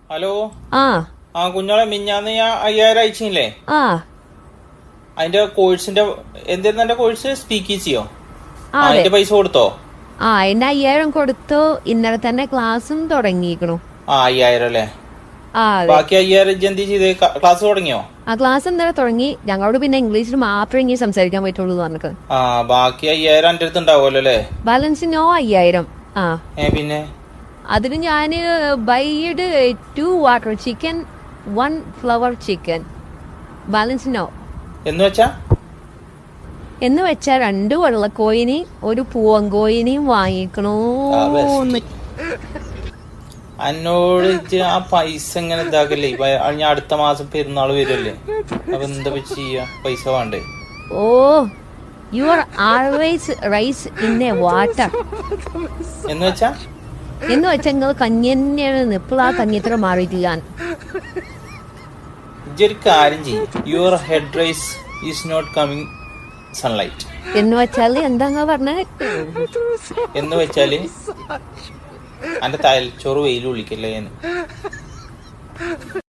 Hello. ആ കുഞ്ഞോളെ മിഞ്ഞാന്ന് ഞാൻ 5000 അയച്ചില്ലേ? ആ അതിന്റെ കോഴ്സിന്റെ എന്തായിരുന്നു എന്റെ കോഴ്സ്? സ്പീക്ക് ഈസിയോ? അതെ. അതിന്റെ പൈസ കൊടുത്തോ? അതിന്റെ 5000 കൊടുത്തു. ഇന്നലെ തന്നെ ക്ലാസ്സും തുടങ്ങിയിരിക്കണു. 5000 അല്ലേ? അതെ. ബാക്കി 5000 എന്ത് ചെയ്തേ? ക്ലാസ് തുടങ്ങിയോ? ക്ലാസ് ഇന്നലെ തുടങ്ങി. ഞങ്ങളോട് പിന്നെ ഇംഗ്ലീഷിൽ മാത്രമേ ഇങ്ങനെ സംസാരിക്കാൻ പറ്റുള്ളൂ പറഞ്ഞത്. ബാക്കി 5000 എന്റെ അടുത്ത് ഉണ്ടാവുമല്ലോ അല്ലേ? Balance no 5000. പിന്നെ അതിന് ഞാന് buyed 2 water chicken 1 flower chicken. Balance no എന്ന് വെച്ചാ 2 വെള്ളക്കോയിനി 1 പൂവങ്കോയിനിയും വാങ്ങിക്കണോ. എന്നോട് ആ പൈസ ഇങ്ങനെ ഇതാക്കല്ലേ? ഞാൻ അടുത്ത മാസം പെരുന്നാൾ വരുമല്ലേ? അപ്പൊ എന്താ ചെയ്യാ? പൈസ വേണ്ടേ? You are always rice in A water. എന്ന് വെച്ചാ നിങ്ങൾ കഞ്ഞി തന്നെയാണ്. ഇപ്പോൾ ആ കഞ്ഞി എത്ര മാറിയിട്ടില്ല. ഒരു കാര്യം ചെയ്യും. Your head rice is not coming sunlight. എന്ന് വെച്ചാല് എന്താ പറഞ്ഞ? എന്ന് വെച്ചാല് എന്റെ തലച്ചോറ് വെയിൽ വിളിക്കല്ലേ എന്ന്.